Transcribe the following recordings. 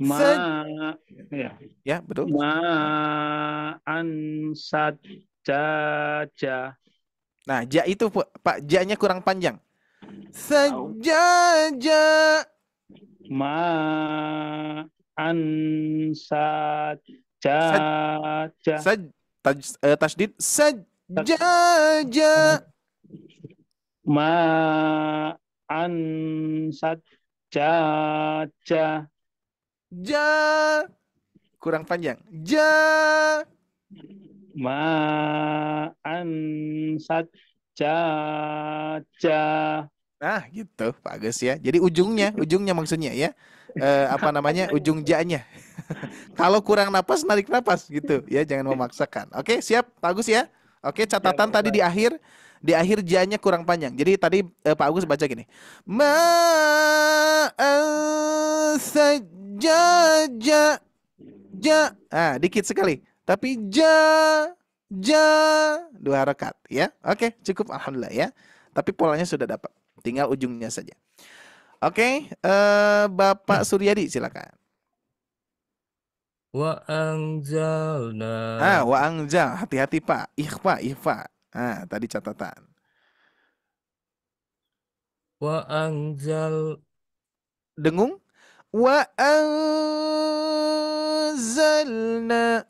Saj. ya, Ya, betul. ma'an sajjaja. Nah, ja itu Pak, ja-nya kurang panjang. Sajaja. Ma'an Saj, sajjaja. tasdid sajaja. Ma'an sajjaja. Ja. Kurang panjang. Ja. Ma'an sajjaja. Nah, gitu, Pak Agus ya. Jadi ujungnya maksudnya ya. Apa namanya? Ujung ja-nya. Kalau kurang napas, narik napas gitu ya. Jangan memaksakan. Oke, siap, Pak Agus ya. Oke, catatan tadi di akhir ja-nya kurang panjang. Jadi tadi Pak Agus baca gini. Sajaja. Ja. Ah, dikit sekali. Tapi ja 2 rakaat ya. Oke, cukup alhamdulillah ya. Tapi polanya sudah dapat. Tinggal ujungnya saja. Oke, Bapak Suryadi silakan. Wa anzalna. Wa anzal, hati-hati Pak. Ikhfa. Tadi catatan. Wa anzal. Dengung. Wa anzalna.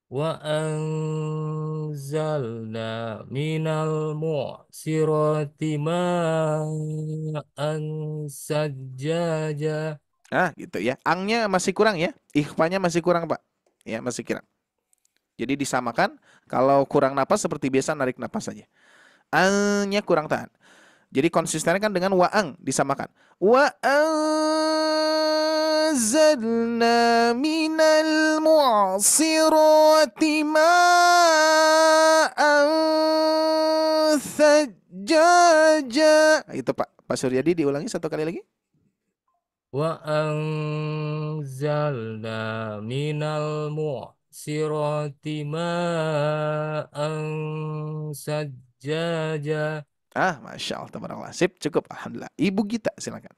Wa anzalna minal mu'sirati ma'an sajjaja. Gitu ya. Angnya masih kurang ya. Ikhfanya masih kurang, Pak. Ya, masih kurang. Jadi disamakan. Kalau kurang napas seperti biasa narik napas saja. Angnya kurang tahan. Jadi konsistennya kan dengan wa'ang disamakan. Wa anzalna minal mu'sirati ma'an sajjaja. Itu Pak Suryadi diulangi satu kali lagi. Wa anzalna minal mu'sirati ma'an sajjaja. Masya Allah, tabarakallah. Sip, cukup. Alhamdulillah. Ibu Gita, silakan.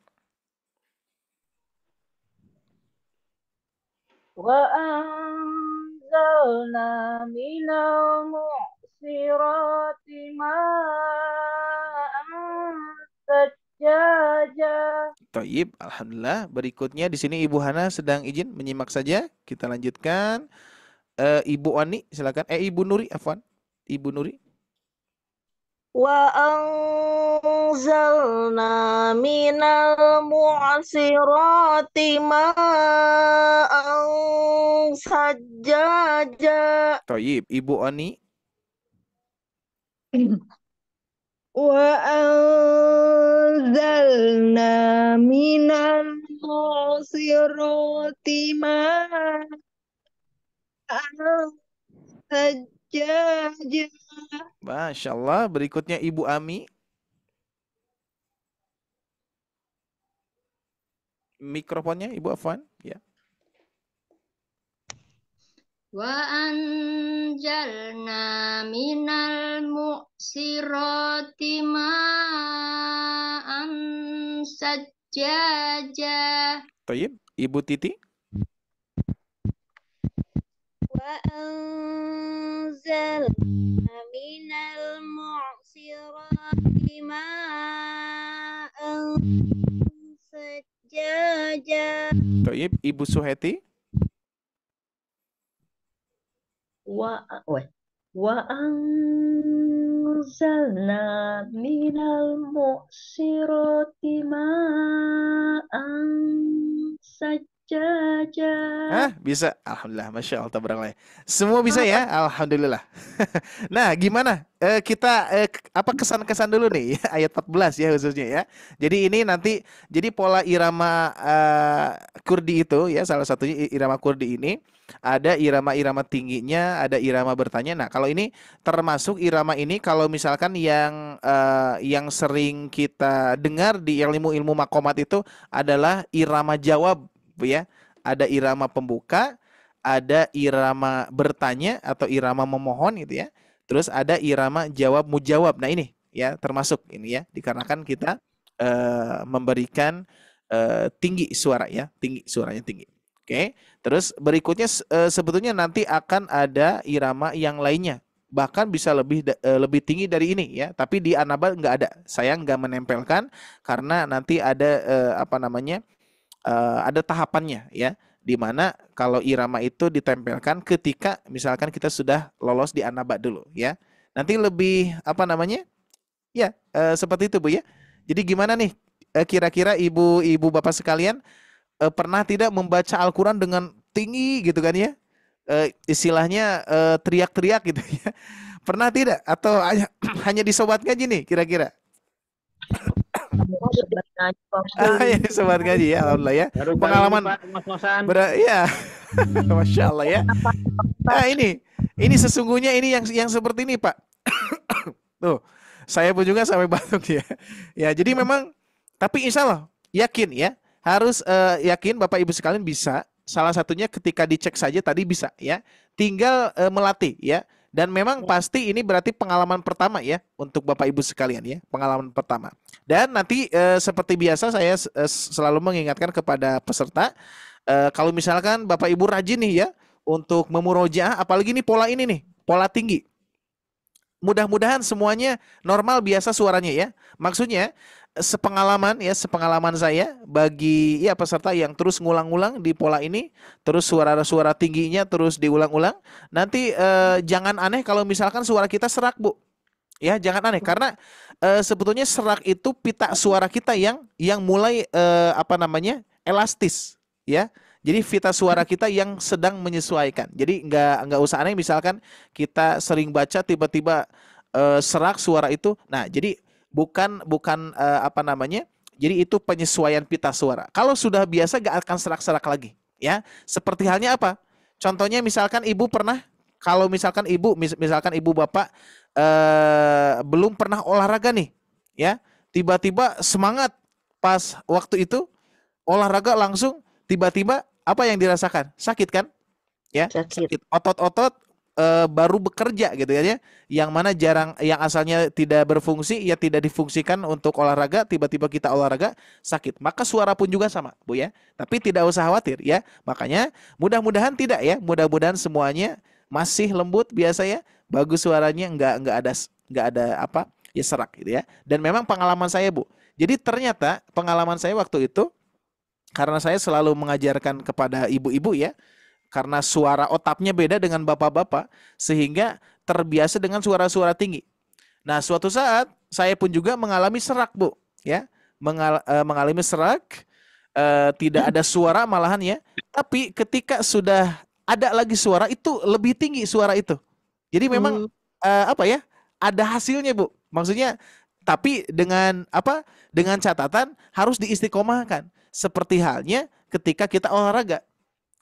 Wa anzalna minal mu'sirati ma'an sajjaja. Taib, alhamdulillah. Berikutnya di sini Ibu Hana sedang izin menyimak saja. Kita lanjutkan. Ibu Ani, silakan. Ibu Nuri, afwan. Ibu Nuri. Wa anzalna minal mu'sirati ma'an sajjaja. Taib, Ibu Ani. Wa anzalna minal mu'sirati ma'an sajjaja. Masya Allah. Berikutnya Ibu Ami. Mikrofonnya Ibu Afwan. Ya. Wa anjalna minal mu'sirati ma'an sajjaja. Taib, Ibu Titi. Wa anzalna minal mu'sirati ma'an sajjaja. Taib, Ibu Suheti. Wa anzalna minal mu'sirati ma'an sajjaja. Bisa. Alhamdulillah, Masya Allah, tabarakallah. Semua bisa ya, alhamdulillah. Nah, gimana? Kita apa kesan-kesan dulu nih ya, ayat 14 ya khususnya ya. Jadi ini nanti jadi pola irama kurdi itu ya, salah satunya irama kurdi ini ada irama-irama tingginya, ada irama bertanya. Nah, kalau ini termasuk irama ini kalau misalkan yang sering kita dengar di ilmu-ilmu makomat itu adalah irama jawab ya. Ada irama pembuka, ada irama bertanya atau irama memohon gitu ya. Terus ada irama jawab mujawab. Nah, ini ya termasuk ini ya, dikarenakan kita memberikan tinggi suara ya, tinggi suaranya tinggi. Oke. Terus berikutnya sebetulnya nanti akan ada irama yang lainnya. Bahkan bisa lebih tinggi dari ini ya, tapi di An-Naba nggak ada. Saya nggak menempelkan karena nanti ada ada tahapannya ya, di mana kalau irama itu ditempelkan ketika misalkan kita sudah lolos di An-Naba dulu ya. Nanti lebih ya seperti itu Bu ya. Jadi gimana nih kira-kira ibu bapak sekalian pernah tidak membaca Al-Quran dengan tinggi gitu kan ya? Istilahnya teriak-teriak gitu ya. Pernah tidak? Atau hanya di sobat ngaji nih kira-kira? Ya di sobat ngaji ya, alhamdulillah ya. Baru kali Pengalaman ini, Pak, ngos-ngosan. ya. Masya Allah ya. Nah ini sesungguhnya ini yang seperti ini Pak. Tuh, saya pun juga sampai batuk ya. Ya, jadi memang tapi insya Allah yakin ya, harus yakin Bapak Ibu sekalian bisa. Salah satunya ketika dicek saja tadi bisa ya. Tinggal melatih ya. Dan memang pasti ini berarti pengalaman pertama ya untuk Bapak Ibu sekalian ya, pengalaman pertama. Dan nanti seperti biasa saya selalu mengingatkan kepada peserta kalau misalkan Bapak Ibu rajin nih ya untuk memurojaah, apalagi nih pola ini nih, pola tinggi. Mudah-mudahan semuanya normal biasa suaranya ya. Maksudnya sepengalaman saya bagi ya peserta yang terus ngulang-ngulang di pola ini, terus suara-suara tingginya terus diulang-ulang. Nanti jangan aneh kalau misalkan suara kita serak, Bu. Ya, jangan aneh karena sebetulnya serak itu pita suara kita yang mulai elastis, ya. Jadi pita suara kita yang sedang menyesuaikan. Jadi nggak usah aneh misalkan kita sering baca tiba-tiba serak suara itu. Nah, jadi bukan jadi itu penyesuaian pita suara. Kalau sudah biasa gak akan serak-serak lagi, ya. Seperti halnya apa? Contohnya misalkan ibu pernah, kalau misalkan ibu bapak belum pernah olahraga nih, ya. Tiba-tiba semangat pas waktu itu olahraga langsung tiba-tiba apa yang dirasakan? Sakit kan? Ya, sakit. Otot-otot baru bekerja gitu ya, yang mana yang asalnya tidak berfungsi ya tidak difungsikan untuk olahraga, tiba-tiba kita olahraga sakit. Maka suara pun juga sama, Bu ya. Tapi tidak usah khawatir ya. Makanya mudah-mudahan tidak ya, mudah-mudahan semuanya masih lembut biasa ya, bagus suaranya, nggak ada ya serak gitu ya. Dan memang pengalaman saya, Bu. Jadi ternyata pengalaman saya waktu itu, karena saya selalu mengajarkan kepada ibu-ibu ya, karena suara otapnya beda dengan bapak-bapak, sehingga terbiasa dengan suara-suara tinggi. Nah, suatu saat saya pun juga mengalami serak, Bu, ya, mengalami serak, tidak ada suara malahan ya. Tapi ketika sudah ada lagi suara itu lebih tinggi suara itu. Jadi memang ada hasilnya, Bu. Maksudnya, tapi dengan dengan catatan harus diistiqomahkan. Seperti halnya ketika kita olahraga.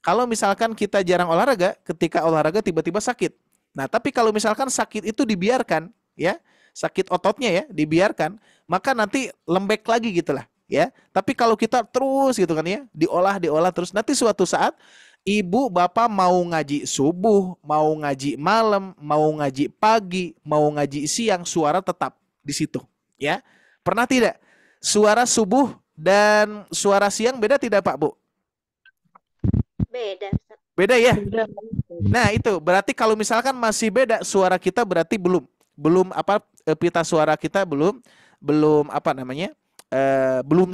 Kalau misalkan kita jarang olahraga, ketika olahraga tiba-tiba sakit. Nah, tapi kalau misalkan sakit itu dibiarkan, ya, sakit ototnya ya, dibiarkan, maka nanti lembek lagi gitulah, ya. Tapi kalau kita terus gitu kan ya, diolah terus, nanti suatu saat ibu bapak mau ngaji subuh, mau ngaji malam, mau ngaji pagi, mau ngaji siang, suara tetap di situ, ya. Pernah tidak? Suara subuh dan suara siang beda tidak, Pak, Bu? Beda ya? Nah, itu berarti kalau misalkan masih beda suara kita berarti belum pita suara kita belum belum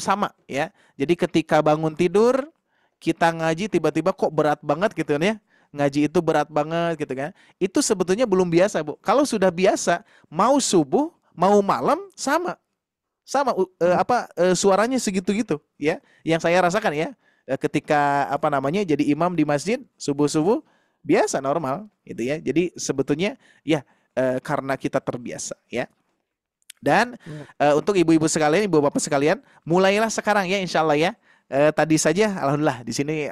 sama ya. Jadi ketika bangun tidur kita ngaji tiba-tiba kok berat banget gitu kan ya. Ngaji itu berat banget gitu kan. Itu sebetulnya belum biasa, Bu. Kalau sudah biasa, mau subuh, mau malam sama suaranya segitu-gitu ya. Yang saya rasakan ya. Ketika jadi imam di masjid subuh-subuh biasa normal gitu ya. Jadi sebetulnya ya karena kita terbiasa ya. Dan untuk ibu-ibu sekalian, ibu bapak sekalian, mulailah sekarang ya insya Allah ya. Tadi saja alhamdulillah di sini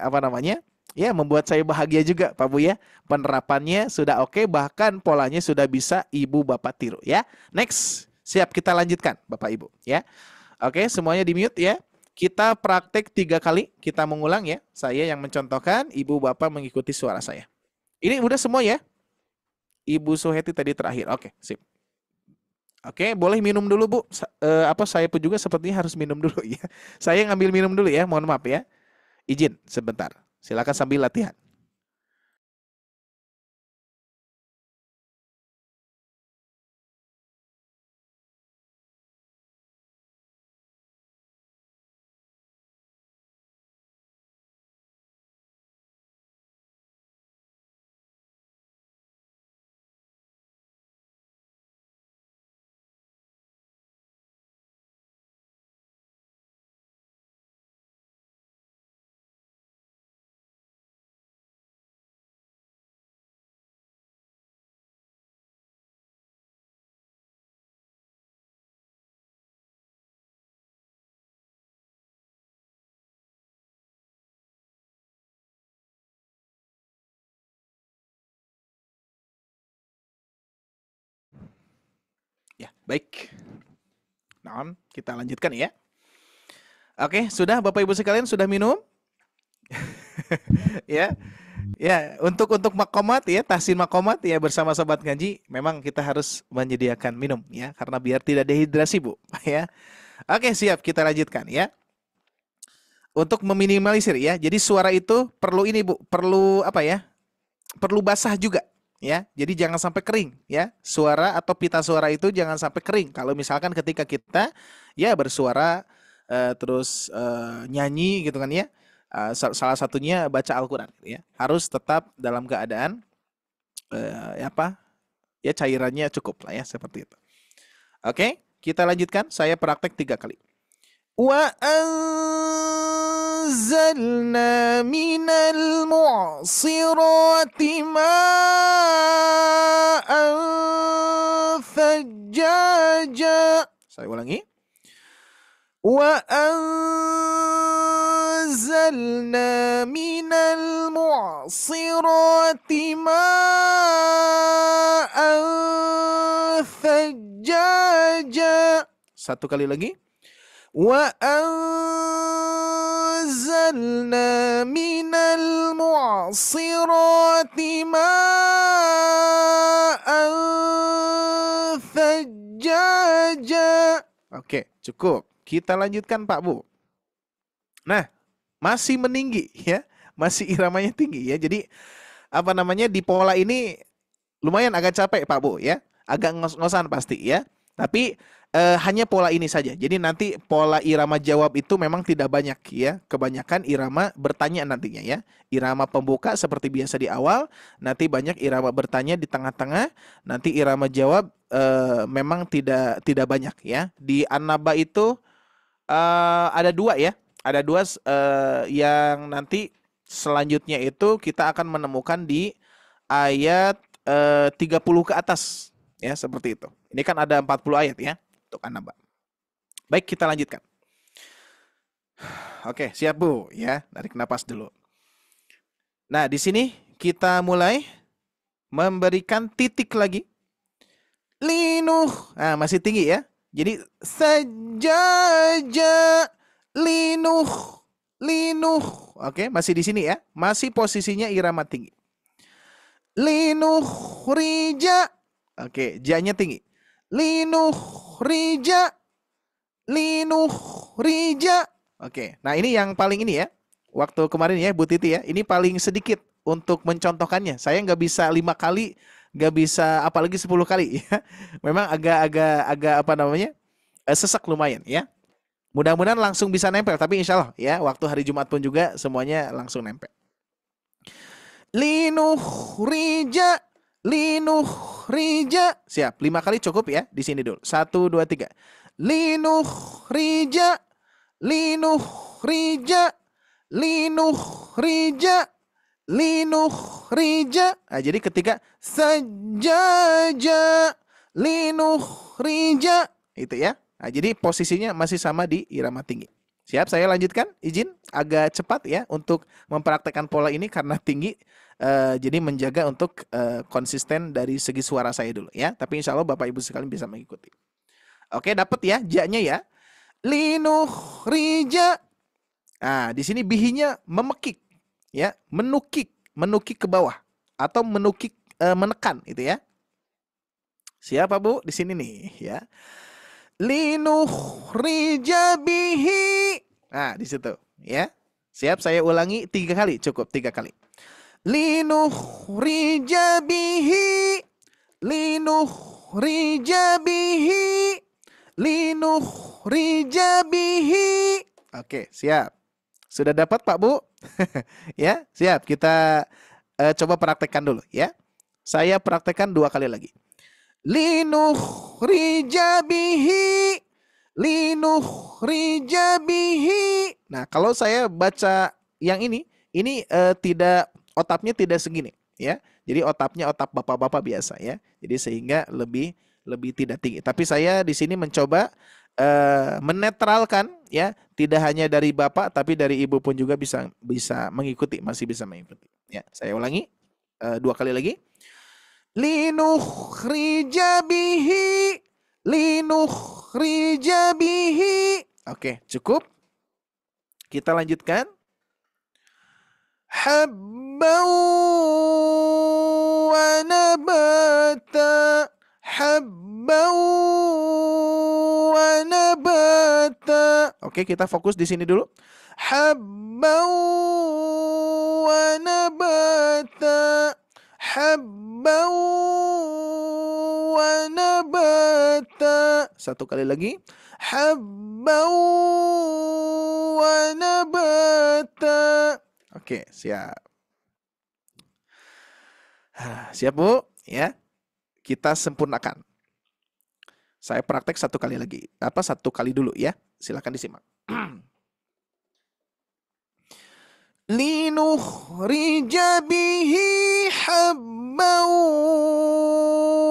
ya membuat saya bahagia juga Pak Bu ya. Penerapannya sudah oke, bahkan polanya sudah bisa ibu bapak tiru ya. Next, siap kita lanjutkan Bapak Ibu ya. Oke, semuanya di mute ya. Kita praktek 3 kali, kita mengulang ya. Saya yang mencontohkan, ibu bapak mengikuti suara saya. Ini udah semua ya? Ibu Suheti tadi terakhir. Oke, sip. Oke, boleh minum dulu, Bu. Saya pun juga sepertinya harus minum dulu ya. Saya ngambil minum dulu ya, mohon maaf ya. Izin sebentar. Silakan sambil latihan. Ya, baik. Nah, kita lanjutkan ya. Oke, sudah Bapak Ibu sekalian sudah minum? Ya. Ya, untuk makomat ya, tahsin makomat ya bersama sobat ngaji, memang kita harus menyediakan minum ya, karena biar tidak dehidrasi, Bu, ya. Oke, siap, kita lanjutkan ya. Untuk meminimalisir ya. Jadi suara itu perlu ini, Bu, perlu apa ya? Perlu basah juga ya. Jadi jangan sampai kering ya. Suara atau pita suara itu jangan sampai kering. Kalau misalkan ketika kita ya bersuara terus nyanyi gitu kan ya. Salah satunya baca Al-Qur'an ya. Harus tetap dalam keadaan ya cairannya cukup lah ya, seperti itu. Oke, kita lanjutkan. Saya praktek 3 kali. Wa anzalna minal mu'sirati ma'an thajjaja. Saya ulangi. Wa anzalna minal mu'sirati ma'an thajjaja. Satu kali lagi. Wa anzalna minal mu'sirati ma'an thajjaja. Oke, cukup. Kita lanjutkan Pak Bu. Nah, masih meninggi ya. Masih iramanya tinggi ya. Jadi apa namanya, di pola ini lumayan agak capek Pak Bu ya. Agak ngos-ngosan pasti ya. Tapi hanya pola ini saja. Jadi nanti pola irama jawab itu memang tidak banyak ya. Kebanyakan irama bertanya nantinya ya. Irama pembuka seperti biasa di awal, nanti banyak irama bertanya di tengah-tengah, nanti irama jawab memang tidak banyak ya. Di An-Naba itu ada 2 ya. Ada 2 yang nanti selanjutnya itu kita akan menemukan di ayat 30 ke atas ya, seperti itu. Ini kan ada 40 ayat ya untuk An-Naba. Baik, kita lanjutkan. Oke, siap Bu ya. Tarik napas dulu. Nah, di sini kita mulai memberikan titik lagi. Linuh. Nah, masih tinggi ya. Jadi sajaja linuh. Oke, masih di sini ya. Masih posisinya irama tinggi. Linuh rija. Oke, ja-nya tinggi. Linuh rija. Oke, nah ini yang paling ini ya. Waktu kemarin ya Bu Titi ya, ini paling sedikit untuk mencontohkannya. Saya nggak bisa 5 kali, nggak bisa apalagi 10 kali ya. Memang agak apa namanya, sesak lumayan ya. Mudah-mudahan langsung bisa nempel, tapi insya Allah ya waktu hari Jumat pun juga semuanya langsung nempel. Linuh rija. Siap, 5 kali cukup ya. Di sini dulu. 1, 2, 3. Linuh rija. Nah, jadi ketika sajaja linuh rija itu ya. Nah, jadi posisinya masih sama di irama tinggi. Siap, saya lanjutkan. Izin agak cepat ya untuk mempraktekkan pola ini karena tinggi. Jadi menjaga untuk konsisten dari segi suara saya dulu ya. Tapi insya Allah Bapak Ibu sekalian bisa mengikuti. Oke, dapat ya ja-nya ya. Linuh rija. Nah, di sini bihinya memekik ya, menukik ke bawah atau menukik menekan itu ya. Siapa Bu? Di sini nih ya. Linukhrija bihi. Nah, di situ ya. Siap, saya ulangi 3 kali, cukup 3 kali. Linukhrija bihi. Linukhrija bihi. Linukhrija bihi. Oke, siap. Sudah dapat Pak Bu? Ya, siap. Kita coba praktekkan dulu ya. Saya praktekkan 2 kali lagi. Linukhrija bihi. Linukhrija bihi. Nah, kalau saya baca yang ini tidak, otapnya tidak segini ya. Jadi otapnya otap bapak-bapak biasa ya. Jadi sehingga lebih tidak tinggi. Tapi saya di sini mencoba menetralkan ya, tidak hanya dari bapak tapi dari ibu pun juga bisa mengikuti, masih bisa mengikuti. Ya, saya ulangi 2 kali lagi. Linukhrija bihi. Linukhrija bihi. Oke, cukup. Kita lanjutkan. Habban wa nabata. Habban wa nabata. Oke, kita fokus di sini dulu. Habban wa nabata. Habban wa nabata. 1 kali lagi. Habban wa nabata. Oke, siap. Siap Bu? Ya. Kita sempurnakan. Saya praktek 1 kali lagi. 1 kali dulu ya. Silakan disimak. Linukhrija bihi habban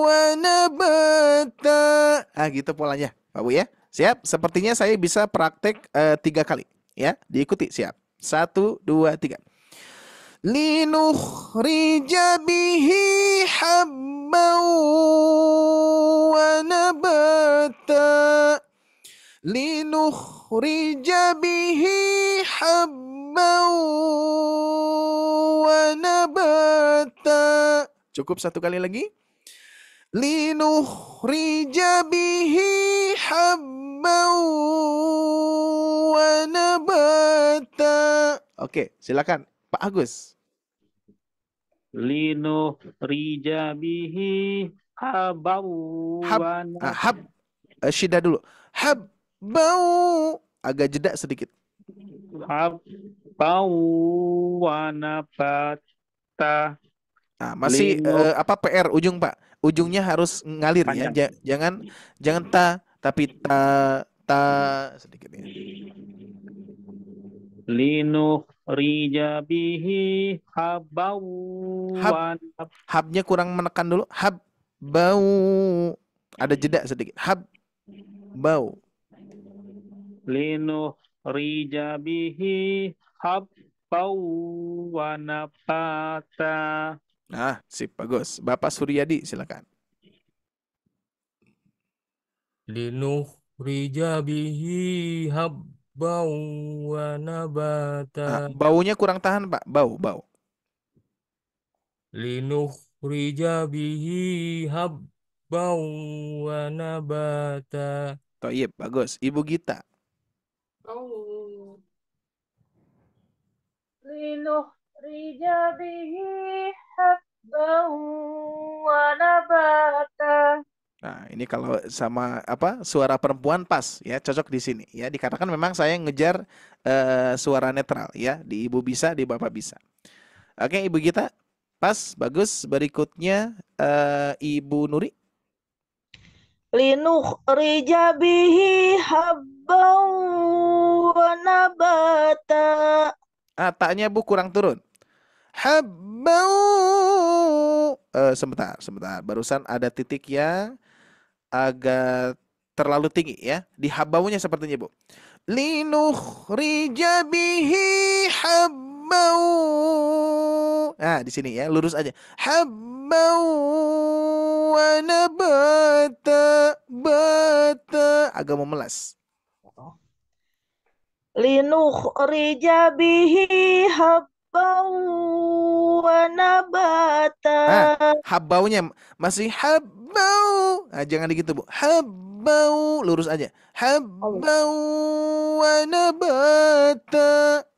wa nabata. Gitu polanya Pak Bu ya. Siap? Sepertinya saya bisa praktek 3 kali ya. Diikuti, siap. 1, 2, 3. Linukhrija bihi habban wa nabata. Linukhrija bihi habban wa nabata. Cukup 1 kali lagi. Linukhrija bihi habban wa nabata. Oke, silakan Pak Agus. Linukhrija bihi habban wa Hab, syiddah dulu. Habbau, agak jeda sedikit. habban wa nabata. Nah, masih PR ujung Pak. Ujungnya harus ngalir ya. Jangan ta, tapi ta sedikit ya. Linukhrija bihi habban wa habnya kurang menekan dulu. Habbau. Ada jeda sedikit. Habbau. Linukhrija bihi habban wa nabata. Nah, sip, bagus. Bapak Suryadi, silakan. Linukhrija bihi habban wa nabata. Baunya kurang tahan, Pak. Bau. Linukhrija bihi habban wa nabata. Toyib, bagus. Ibu Gita. Linukhrija bihi habban wa nabata. Nah, ini kalau sama suara perempuan pas ya, cocok di sini ya. Dikatakan memang saya ngejar suara netral ya. Di Ibu bisa, di Bapak bisa. Oke, Ibu Gita. Pas, bagus. Berikutnya Ibu Nuri. Linukhrija bihi habban wa nabata. Taknya Bu kurang turun. Habbau. Sebentar. Barusan ada titik yang agak terlalu tinggi ya. Di habbaunya sepertinya Bu. Linukhrija bihi habbau. Nah, di sini ya, lurus aja. Habbau wa nabata. Bata. Agak memelas. Linukhrija bihi habban wa nabata. Habbaunya masih habbau. Nah, jangan begitu, Bu. Habbau, lurus aja. Habbau wa nabata.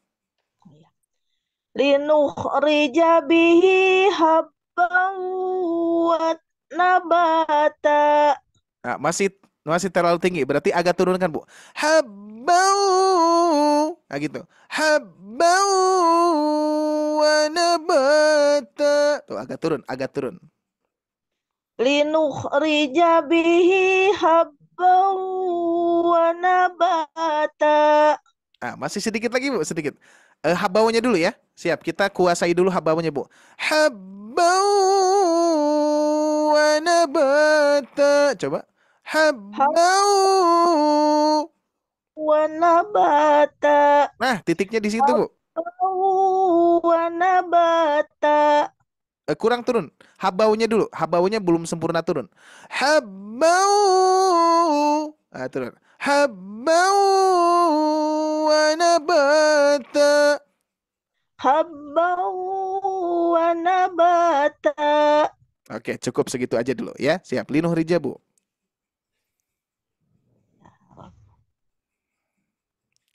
Linukhrija bihi habban wa nabata. Nah, masih terlalu tinggi, berarti agak turunkan, Bu. Habbau. Nah, gitu. Habbau wa nabata. Tuh, agak turun. Linukhrija bihi habban wa nabata. Nah, masih sedikit lagi, Bu, sedikit. Habbaunya dulu ya. Siap, kita kuasai dulu habbaunya, Bu. Habbau wa nabata. Coba. Habbau Wa nabata. Nah, titiknya di situ, Bu. Wa nabata. Kurang turun. Habbaunya dulu. Habbaunya belum sempurna turun. Habbau. Nah, turun. Habbau wa nabata. Habban wa nabata. Oke, cukup segitu aja dulu ya. Siap. Linukhrija, Bu.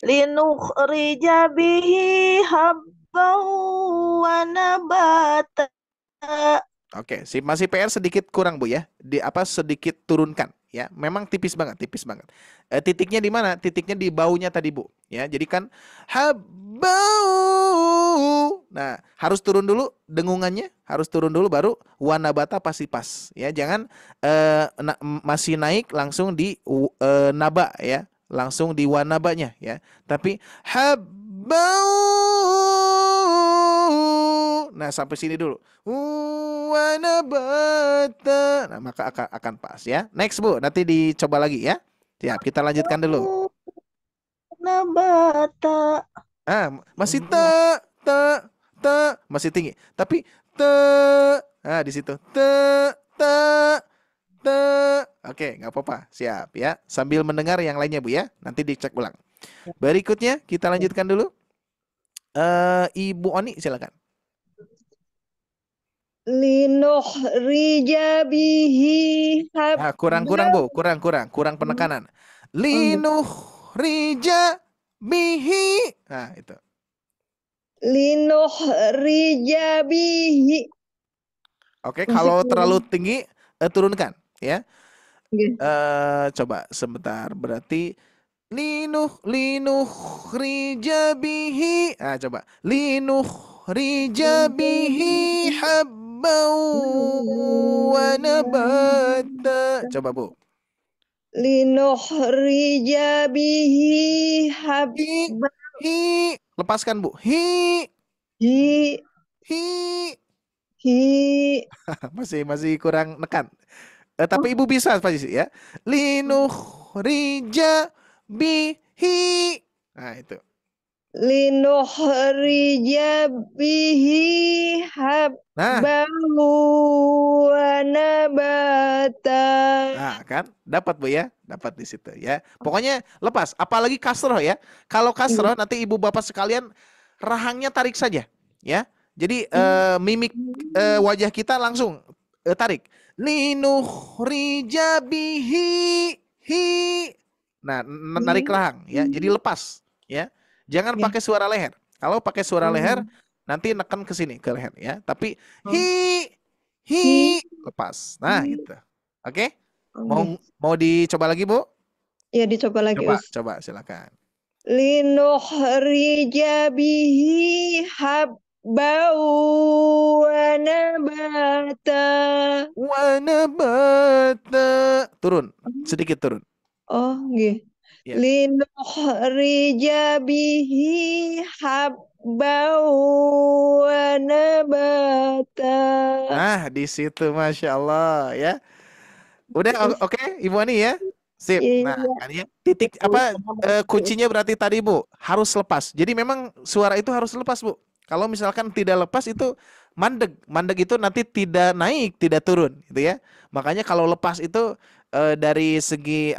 Linukhrija bihi habban wa nabata. Oke, masih PR sedikit kurang, Bu ya. Sedikit turunkan ya. Memang tipis banget. Titiknya di mana? Titiknya di baunya tadi, Bu. Ya, jadi kan habbau. Nah, harus turun dulu dengungannya, harus turun dulu baru wanabata pasti pas ya. Jangan masih naik langsung di naba ya. Langsung di wanabanya ya. Tapi habbau. Nah, sampai sini dulu. Wanabata. Nah, maka akan pas ya. Next, Bu. Nanti dicoba lagi ya. Siap, kita lanjutkan dulu. Nabata. Masih masih tinggi. Tapi di situ. Oke, nggak apa-apa. Siap ya. Sambil mendengar yang lainnya, Bu ya. Nanti dicek ulang. Berikutnya kita lanjutkan dulu. Ibu Oni silakan. Linukhrija bihi Kurang Bu, kurang penekanan. Linukhrija bihi. Nah, itu. Linukhrija bihi. Oke, kalau terlalu tinggi turunkan ya. Coba sebentar, berarti linukhrija bihi. Coba linukhrija bihi habbau wa nabata. Coba, Bu. Linukhrija bihi habban. Hi. Lepaskan, Bu. Hi. Masih kurang nekan. Tapi Ibu bisa pasti ya. Linukhrija bihi. Nah, itu. Linukhrija bihi habban wa nabata. Nah, kan dapat, Bu ya. Dapat di situ ya. Pokoknya lepas, apalagi kasroh ya. Kalau kasroh nanti Ibu Bapak sekalian rahangnya tarik saja ya. Jadi mimik wajah kita langsung tarik. Linukhrija bihi hi. Nah, narik rahang ya. Jadi lepas ya. Jangan pakai suara leher. Kalau pakai suara leher nanti neken ke sini ke leher ya. Tapi hi lepas. Nah, itu. Oke? Mau dicoba lagi, Bu? Ya, dicoba lagi. Coba silakan. Linukhrija bihi habbau wa nabata. Wa nabata. Turun, sedikit turun. Oh, nggih. Ya. Linukhrija bihi habbau wa nabata. Nah, di situ Masya Allah ya. Udah oke, Ibu Ani ya. Sip. Nah, kan ya. Titik kuncinya berarti tadi, Bu, harus lepas. Jadi memang suara itu harus lepas, Bu. Kalau misalkan tidak lepas itu mandeg. Mandeg itu nanti tidak naik, tidak turun, gitu ya. Makanya kalau lepas itu dari segi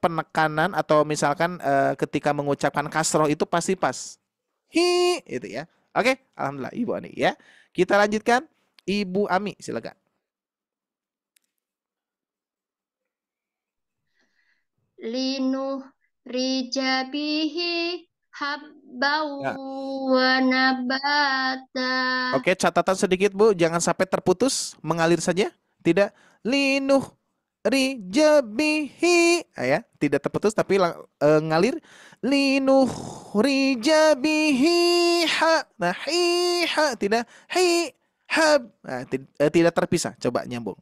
penekanan atau misalkan ketika mengucapkan kasroh itu pasti pas. Hi, itu ya. Oke, alhamdulillah Ibu Ani ya. Kita lanjutkan. Ibu Ami, silakan. linukhrija bihi habbaw Ya. wa nabata. Oke, catatan sedikit Bu, jangan sampai terputus, mengalir saja. Tidak linuh rijabihi, ya, tidak terputus tapi ngalir. Linuh rijabihi ha, nah hi ha, tidak hi hab, nah, tidak terpisah. Coba nyambung.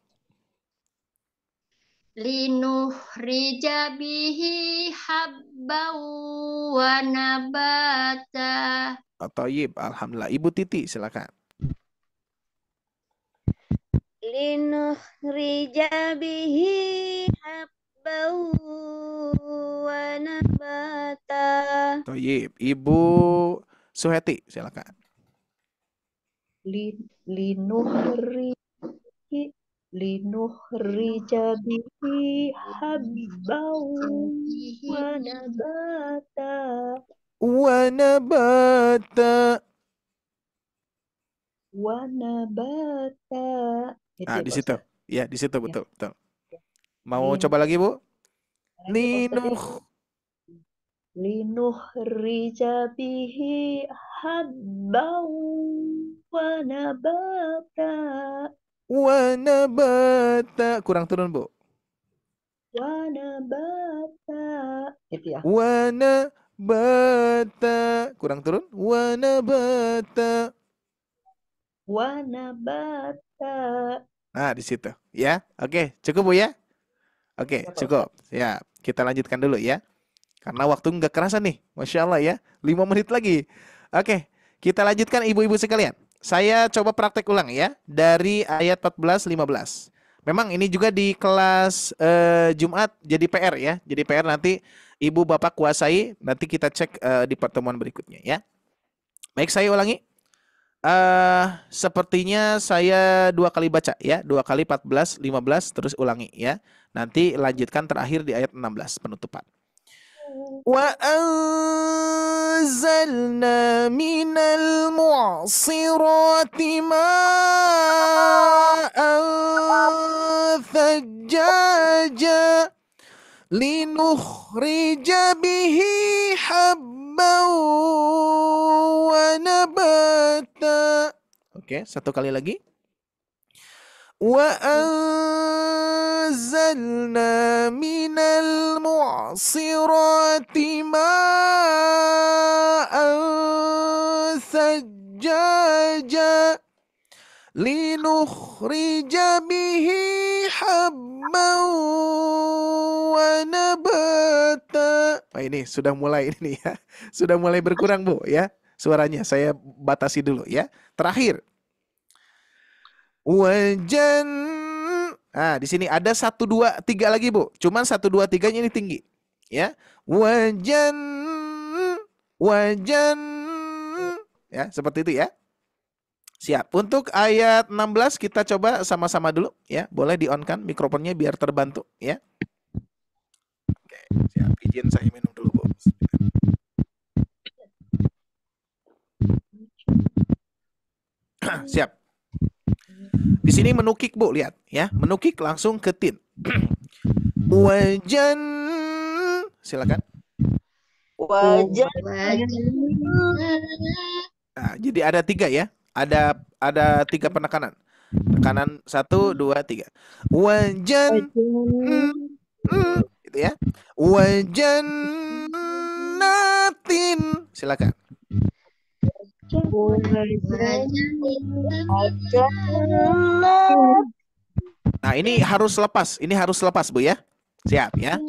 Linukhrija bihi habbaw wa nabata. Thayyib, alhamdulillah. Ibu Titi, silakan. linukhrija bihi habbaw wa nabata. Thayyib. Ibu Suheti, silakan. linukhrija bihi habbaw wa nabata. Wa nabata. Wa nabata. Nah, di situ. Ya, di situ betul, betul. Mau Lin- coba lagi, Bu? Linuh Linuh linukhrija bihi habbaw wa nabata. wa nabata. Kurang turun, Bu. Wa nabata. Itu ya. Wa nabata. Kurang turun. Wa nabata. Wa nabata. Nah, di situ. Ya, oke. Cukup, Bu, ya? Oke, cukup. Ya, kita lanjutkan dulu ya. Karena waktu nggak kerasa nih. Masya Allah ya. 5 menit lagi. Oke, kita lanjutkan ibu-ibu sekalian. Saya coba praktek ulang ya. Dari ayat 14-15. Memang ini juga di kelas Jumat jadi PR ya. Jadi PR nanti ibu bapak kuasai. Nanti kita cek di pertemuan berikutnya ya. Baik, saya ulangi. Sepertinya saya 2 kali baca ya. 2 kali 14, 15 terus ulangi ya. Nanti lanjutkan terakhir di ayat 16 penutupan. Wa anzalna minal mu'sirati ma'an thajjaja linukhrija bihi habban wa nabata. Oke, satu kali lagi. Wa anzalna minal mu'sirati ma'an thajjaja linukhrija bihi habban wa nabata. Nah, ini sudah mulai ini ya. Sudah mulai berkurang, Bu ya. Suaranya saya batasi dulu ya. Terakhir. Wajan. Nah, di sini ada 1 2 3 lagi, Bu. Cuman 1 2 3-nya ini tinggi. Ya. Wajan. Ya, seperti itu ya. Siap. Untuk ayat 16 kita coba sama-sama dulu ya. Boleh di-on-kan mikrofonnya biar terbantu ya. Oke, siap. Izin saya minum dulu, Bu. Siap. Di sini menukik, Bu, lihat ya. Menukik langsung ke tin. Wajan. Silakan. Wajan. Nah, jadi ada 3 ya. Ada 3 penekanan. Tekanan 1 2 3. Wajan. Gitu ya. Wajan natin. Silakan. Nah, ini harus lepas. Ini harus lepas, Bu ya. Siap ya.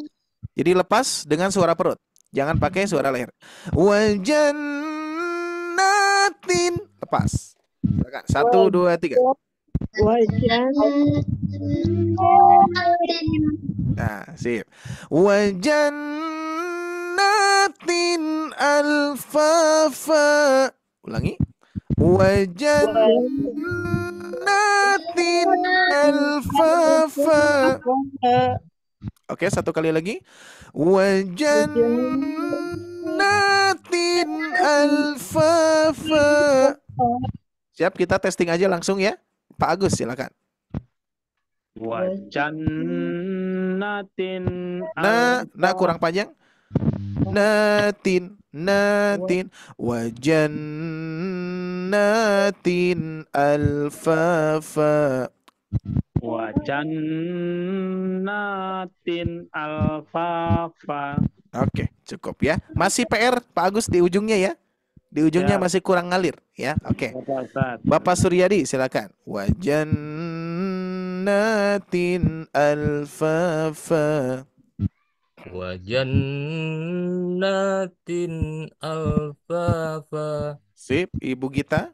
Jadi lepas dengan suara perut. Jangan pakai suara leher. Wajannatin. Lepas. Silakan. 1 2 3. Nah, sip. Wajannatin alfafa. Ulangi. Wajannatin alfafa. Oke, 1 kali lagi. Wajannatin alfafa. Siap, kita testing aja langsung ya. Pak Agus silakan. Wa jannatin Nah kurang panjang. Natin wa jannatin alfafa. wa jannatin alfafa. Oke, cukup ya. Masih PR Pak Agus di ujungnya ya. Di ujungnya Ya. masih kurang ngalir ya. Oke. Ustaz. Bapak Suryadi silakan. Wa jannatin alfafa. Wa jannatin alfafa. Sip, Ibu Gita.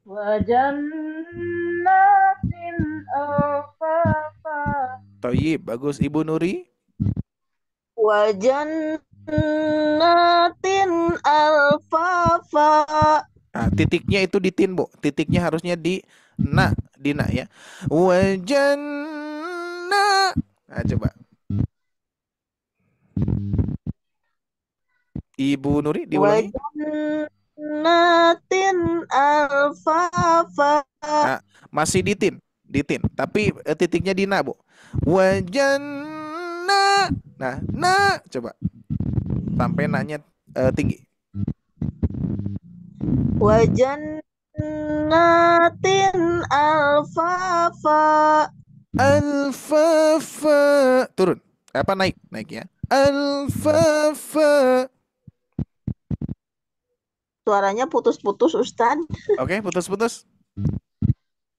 Wa jannatin alfafa. Toyib, bagus. Ibu Nuri. Wa jannatin alfafa. Nah, titiknya itu di tin, Bu. Titiknya harusnya di na ya. Wa janna. Nah, coba. Ibu Nuri diulangi. Wa jannatin alfafa. Nah, masih di tin, tapi titiknya di na, Bu. Wa janna. Nah, coba. Sampai nanya tinggi. Wa jannatin alfafa. Alfafa. Turun. Apa naik ya. Alfafa. Suaranya putus-putus, Ustaz. Oke, putus-putus.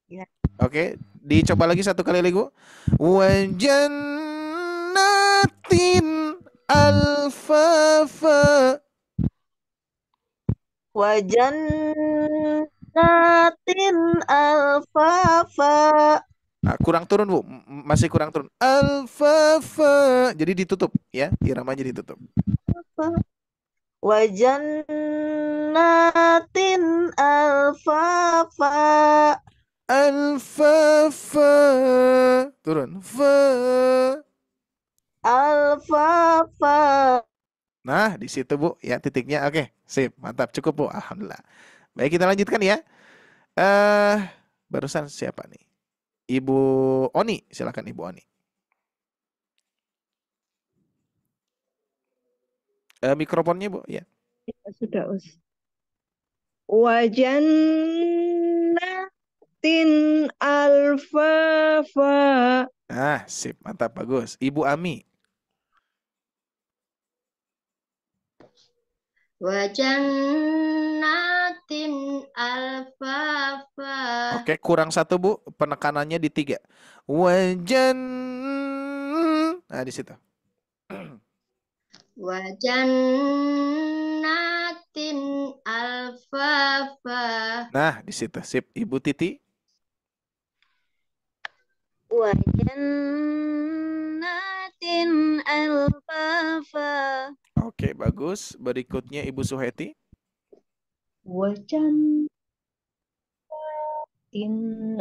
Ya. Oke, dicoba lagi satu kali lagi, Bu. Wa jannatin alfafa. Wa jannatin alfafa. Nah, kurang turun, Bu. Masih kurang turun. Alfafa. Jadi ditutup ya, iramanya ditutup. Wa jannatin alfafa. Alfafa. Turun. Fa. Alfafa. Nah, di situ, Bu, ya titiknya. Oke, sip. Mantap, cukup, Bu. Alhamdulillah. Baik, kita lanjutkan ya. Barusan siapa nih? Ibu Oni, silakan Ibu Oni. Mikrofonnya, Bu, ya. Sudah, Us. Wa jannatin alfafa. Ah, sip. Mantap, bagus. Ibu Ami. Wa jannatin alfafa. Oke, kurang satu, Bu. Penekanannya di 3. Wajan. Nah, di situ. Wa jannatin alfafa. Nah, di situ. Sip. Ibu Titi. Wa jannatin alfafa. Oke, bagus. Berikutnya Ibu Suheti. Wa jannatin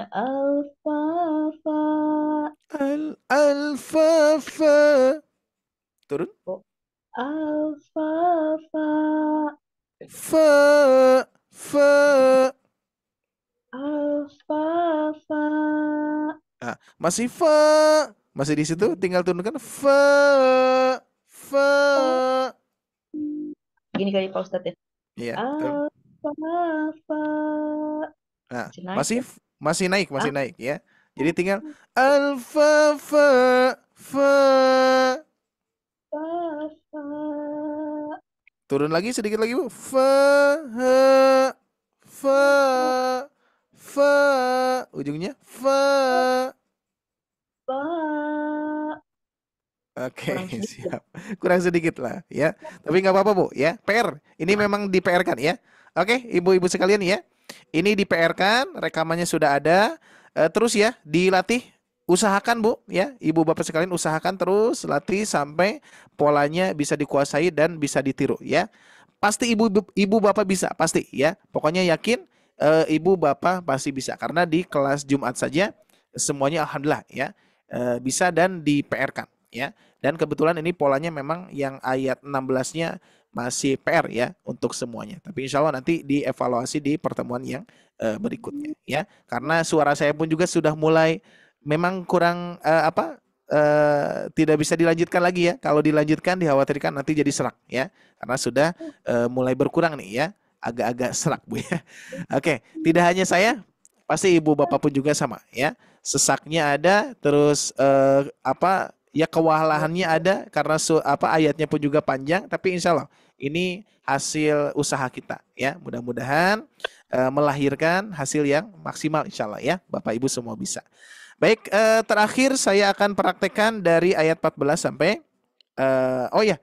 alfafa. Alfafa. Turun. Alfafa. Fa. Alfafa. Nah, masih fa. Masih di situ, tinggal turunkan fa. Gini kali Pak Ustadz ya. Iya, Alfafa. nah, Masih naik masih naik ya. Jadi tinggal alfafa. Turun lagi sedikit lagi, Bu. Fa. Ujungnya fa. Oke, siap. Kurang sedikit lah ya. Tapi nggak apa-apa, Bu ya. PR. Ini memang di PR kan ya. Oke, ibu-ibu sekalian ya. Ini di PR kan, rekamannya sudah ada. Terus ya, dilatih. Usahakan, Bu ya. Ibu bapak sekalian usahakan terus latih sampai polanya bisa dikuasai dan bisa ditiru ya. Pasti ibu bapak bisa, pasti ya. Pokoknya yakin ibu bapak pasti bisa karena di kelas Jumat saja semuanya alhamdulillah ya. Bisa dan di PR kan ya. Dan kebetulan ini polanya memang yang ayat 16-nya masih PR ya untuk semuanya. Tapi insya Allah nanti dievaluasi di pertemuan yang berikutnya ya. Karena suara saya pun juga sudah mulai memang kurang tidak bisa dilanjutkan lagi ya. Kalau dilanjutkan dikhawatirkan nanti jadi serak ya. Karena sudah mulai berkurang nih ya. Agak-agak serak Bu ya. Oke, tidak hanya saya, pasti ibu bapak pun juga sama ya. Sesaknya ada, terus ya kewalahannya ada karena ayatnya pun juga panjang, tapi insya Allah ini hasil usaha kita ya. Mudah-mudahan melahirkan hasil yang maksimal insya Allah ya. Bapak ibu semua bisa. Baik, terakhir saya akan praktekkan dari ayat 14 sampai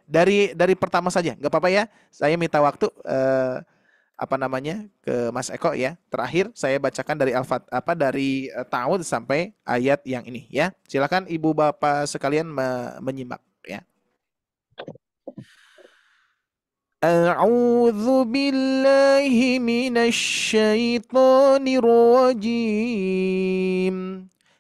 dari pertama saja, nggak apa-apa ya. Saya minta waktu ke Mas Eko ya. Terakhir saya bacakan dari dari Ta'awudz sampai ayat yang ini ya. Silakan ibu bapak sekalian menyimak ya. A'udzu billahi minasy syaithanir rajim.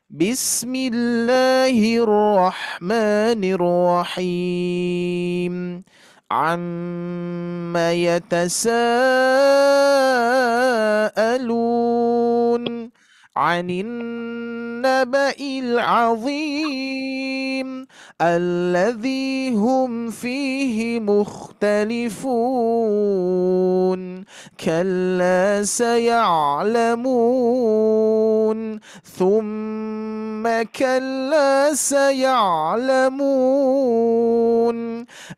Bismillahirrahmanirrahim. Amma yatasaalun 'anin naba'il 'azim alladzi hum fihi mukhtalifun kalla saya'lamun thumma kalla saya'lamun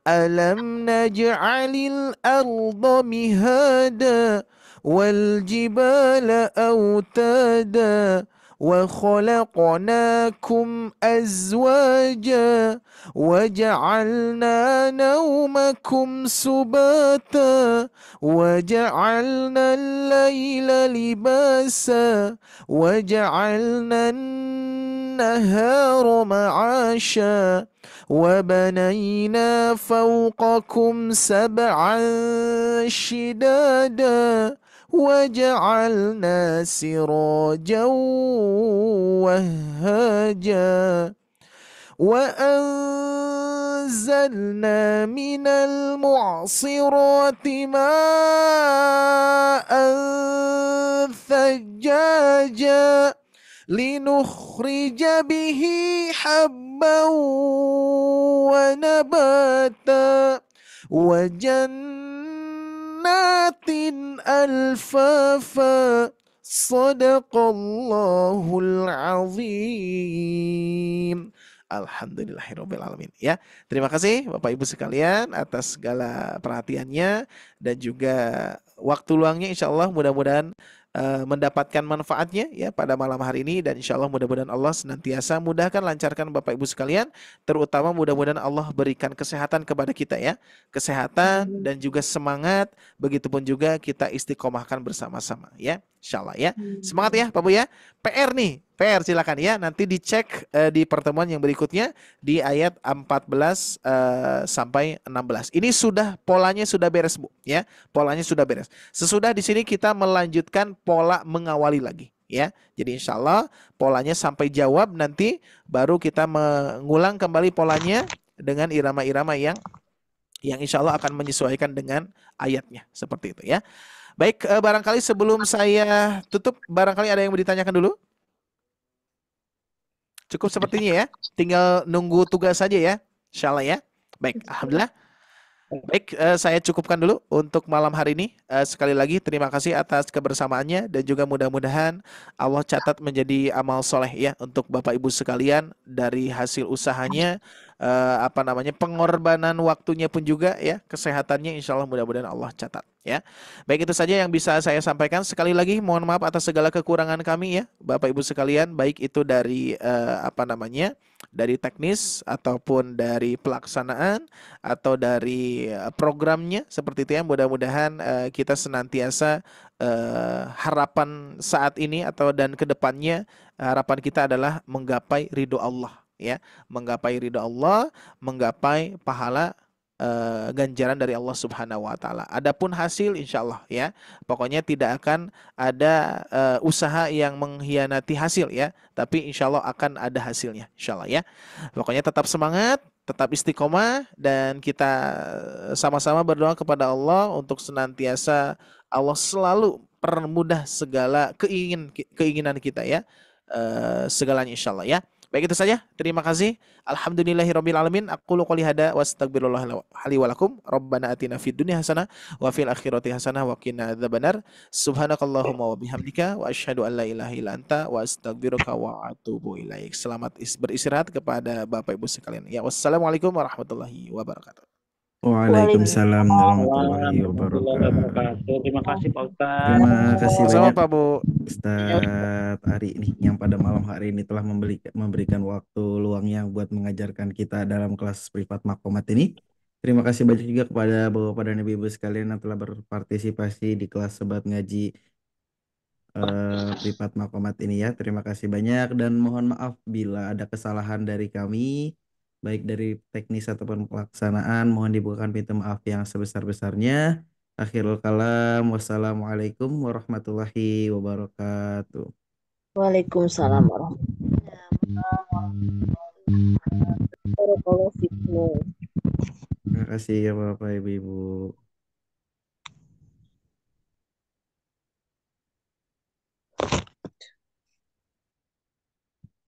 alam naj'alil arda mihada wal jibala awtada وخلقناكم أزواجا وجعلنا نومكم سباتا وجعلنا الليل لباسا وجعلنا النهار معاشا وبنينا فوقكم سبعا شدادا وجعلنا سراجا وهاجا وأنزلنا من المعصرات ماء ثجاجا لنخرج به حبا ونباتا وجنات ألفافا صدق الله العظيم. Alhamdulillahirabbil alamin ya. Terima kasih Bapak Ibu sekalian atas segala perhatiannya dan juga waktu luangnya, insyaallah mudah-mudahan mendapatkan manfaatnya ya pada malam hari ini, dan insyaallah mudah-mudahan Allah senantiasa mudahkan, lancarkan Bapak Ibu sekalian, terutama mudah-mudahan Allah berikan kesehatan kepada kita ya, kesehatan dan juga semangat, begitupun juga kita istiqomahkan bersama-sama ya, insyaallah ya. Semangat ya Pak Bu ya. PR nih, PR silakan ya, nanti dicek di pertemuan yang berikutnya di ayat 14 sampai 16. Ini sudah polanya sudah beres Bu ya, polanya sudah beres. Sesudah di sini kita melanjutkan pola mengawali lagi ya. Jadi insya Allah polanya sampai jawab, nanti baru kita mengulang kembali polanya dengan irama-irama yang insya Allah akan menyesuaikan dengan ayatnya, seperti itu ya. Baik, barangkali sebelum saya tutup, barangkali ada yang mau ditanyakan dulu? Cukup sepertinya ya, tinggal nunggu tugas saja ya, insya Allah ya. Baik, alhamdulillah. Baik, saya cukupkan dulu untuk malam hari ini. Sekali lagi terima kasih atas kebersamaannya, dan juga mudah-mudahan Allah catat menjadi amal soleh ya untuk Bapak Ibu sekalian, dari hasil usahanya, pengorbanan waktunya pun juga ya, kesehatannya insya Allah mudah-mudahan Allah catat ya. Baik, itu saja yang bisa saya sampaikan. Sekali lagi mohon maaf atas segala kekurangan kami ya Bapak Ibu sekalian, baik itu dari dari teknis ataupun dari pelaksanaan atau dari programnya, seperti itu ya. Mudah-mudahan kita senantiasa harapan saat ini dan kedepannya, harapan kita adalah menggapai ridho Allah ya, menggapai ridho Allah, menggapai pahala ganjaran dari Allah Subhanahu wa taala. Adapun hasil insya Allah ya, pokoknya tidak akan ada usaha yang mengkhianati hasil ya, tapi insya Allah akan ada hasilnya insya Allah ya. Pokoknya tetap semangat, tetap istiqomah dan kita sama-sama berdoa kepada Allah untuk senantiasa Allah selalu permudah segala keinginan kita ya. Segalanya insyaallah ya. Baik itu saja. Terima kasih. Alhamdulillahirabbil alamin. Aqulu qouli hada wa astaghfirullah li wa lakum. Rabbana atina fid dunya hasanah wa fil akhirati hasanah wa qina adzabannar. Subhanakallahumma wa bihamdika wa asyhadu an la ilaha illa anta wa astaghfiruka wa atubu ilaik. Selamat beristirahat kepada Bapak Ibu sekalian. Ya, wassalamualaikum warahmatullahi wabarakatuh. Waalaikumsalam warahmatullahi Warahmatullahi wabarakatuh. wabarakatuh. Terima kasih Pak Ustadz. Terima kasih Sama banyak Pak Bu. Ustadz Ari nih yang pada malam hari ini telah memberikan waktu luangnya buat mengajarkan kita dalam kelas privat Makomat ini. Terima kasih banyak juga kepada Bapak dan Ibu sekalian yang telah berpartisipasi di kelas Sobat Ngaji privat Makomat ini ya. Terima kasih banyak dan mohon maaf bila ada kesalahan dari kami baik dari teknis ataupun pelaksanaan. Mohon dibukakan pintu maaf yang sebesar-besarnya. Akhirul kalam, wassalamualaikum warahmatullahi wabarakatuh. Waalaikumsalam warahmatullahi wabarakatuh. Terima kasih ya Bapak Ibu.